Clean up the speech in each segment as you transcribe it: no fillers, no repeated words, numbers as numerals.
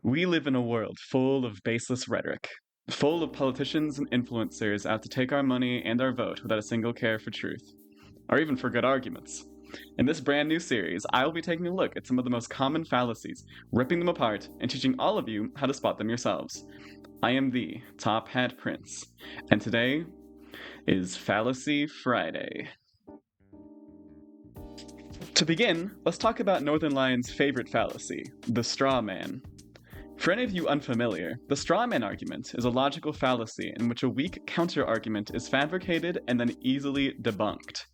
We live in a world full of baseless rhetoric, full of politicians and influencers out to take our money and our vote without a single care for truth, or even for good arguments. In this brand new series, I will be taking a look at some of the most common fallacies, ripping them apart, and teaching all of you how to spot them yourselves. I am the Top Hat Prince, and today is Fallacy Friday. To begin, let's talk about Northern Lion's favorite fallacy, the Strawman. For any of you unfamiliar, the Strawman argument is a logical fallacy in which a weak counter-argument is fabricated and then easily debunked.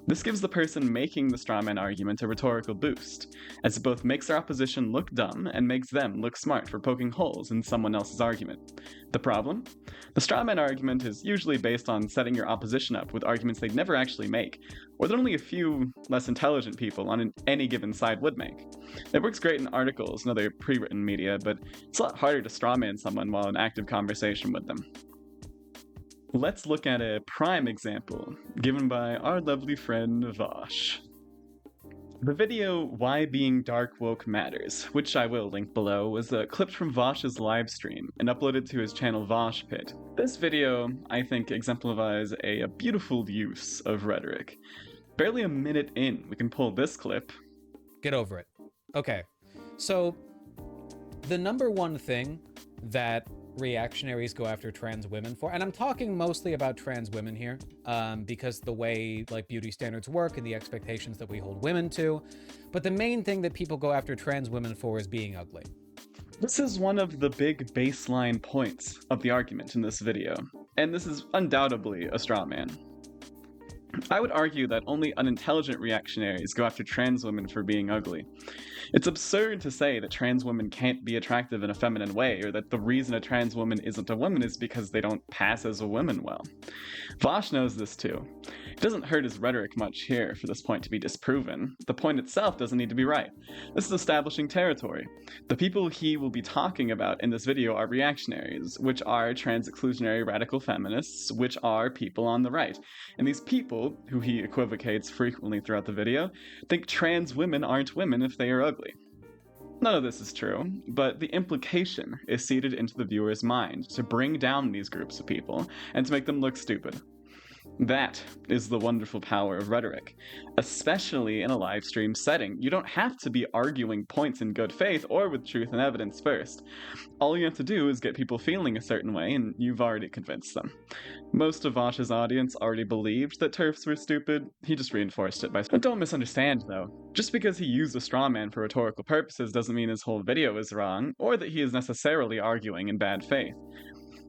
This gives the person making the Strawman argument a rhetorical boost, as it both makes their opposition look dumb and makes them look smart for poking holes in someone else's argument. The problem? The Strawman argument is usually based on setting your opposition up with arguments they'd never actually make, or that only a few less intelligent people on any given side would make. It works great in articles and other pre-written media, but it's a lot harder to strawman someone while in active conversation with them. Let's look at a prime example given by our lovely friend Vaush. The video Why Being Dark Woke Matters, which I will link below, was clipped from Vaush's livestream and uploaded to his channel Vaush Pit. This video, I think, exemplifies a beautiful use of rhetoric. Barely a minute in, we can pull this clip. Get over it. Okay, so the number one thing that reactionaries go after trans women for, and I'm talking mostly about trans women here, because the way beauty standards work and the expectations that we hold women to, but the main thing that people go after trans women for is being ugly. This is one of the big baseline points of the argument in this video, and this is undoubtedly a straw man. I would argue that only unintelligent reactionaries go after trans women for being ugly. It's absurd to say that trans women can't be attractive in a feminine way, or that the reason a trans woman isn't a woman is because they don't pass as a woman well. Vaush knows this too. It doesn't hurt his rhetoric much here for this point to be disproven. The point itself doesn't need to be right. This is establishing territory. The people he will be talking about in this video are reactionaries, which are trans-exclusionary radical feminists, which are people on the right. And these people, who he equivocates frequently throughout the video, think trans women aren't women if they are ugly. None of this is true, but the implication is seeded into the viewer's mind to bring down these groups of people and to make them look stupid. That is the wonderful power of rhetoric, especially in a live stream setting. You don't have to be arguing points in good faith or with truth and evidence first. All you have to do is get people feeling a certain way, and you've already convinced them. Most of Vaush's audience already believed that TERFs were stupid. He just reinforced it by... Don't misunderstand, though. Just because he used a straw man for rhetorical purposes doesn't mean his whole video is wrong, or that he is necessarily arguing in bad faith.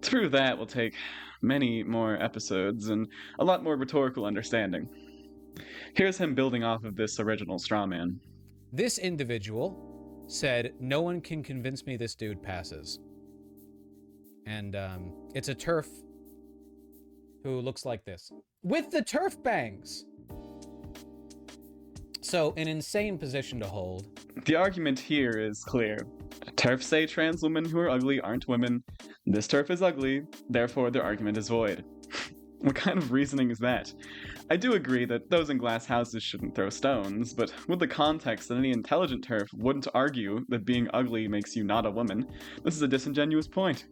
To prove that will take many more episodes and a lot more rhetorical understanding. Here's him building off of this original straw man. This individual said, "No one can convince me this dude passes." And it's a TERF who looks like this, with the TERF bangs. So, an insane position to hold. The argument here is clear. TERFs say trans women who are ugly aren't women. This TERF is ugly, therefore their argument is void. What kind of reasoning is that? I do agree that those in glass houses shouldn't throw stones, but with the context that any intelligent TERF wouldn't argue that being ugly makes you not a woman, this is a disingenuous point.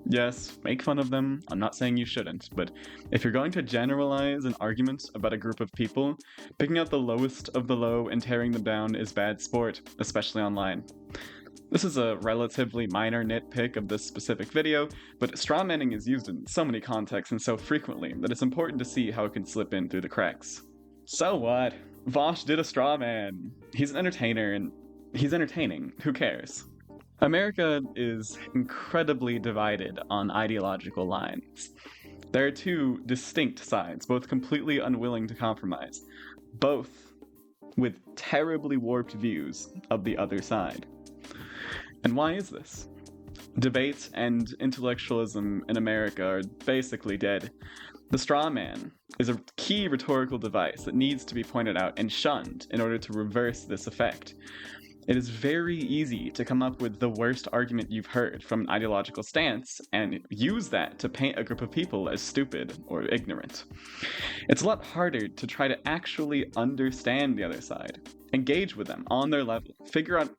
Yes, make fun of them, I'm not saying you shouldn't, but if you're going to generalize an argument about a group of people, picking out the lowest of the low and tearing them down is bad sport, especially online. This is a relatively minor nitpick of this specific video, but strawmanning is used in so many contexts and so frequently that it's important to see how it can slip in through the cracks. So what? Vaush did a strawman. He's an entertainer, and he's entertaining. Who cares? America is incredibly divided on ideological lines. There are two distinct sides, both completely unwilling to compromise, both with terribly warped views of the other side. And why is this? Debate and intellectualism in America are basically dead. The straw man is a key rhetorical device that needs to be pointed out and shunned in order to reverse this effect. It is very easy to come up with the worst argument you've heard from an ideological stance and use that to paint a group of people as stupid or ignorant. It's a lot harder to try to actually understand the other side, engage with them on their level, figure out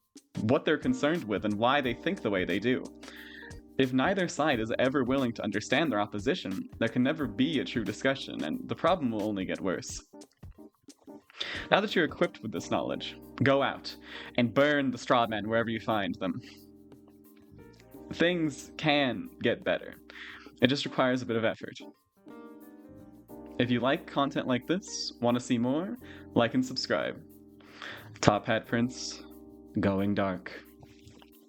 what they're concerned with and why they think the way they do. If neither side is ever willing to understand their opposition, there can never be a true discussion, and the problem will only get worse. Now that you're equipped with this knowledge, go out and burn the Strawman wherever you find them. Things can get better. It just requires a bit of effort. If you like content like this, want to see more, like and subscribe. Top Hat Prince, going dark.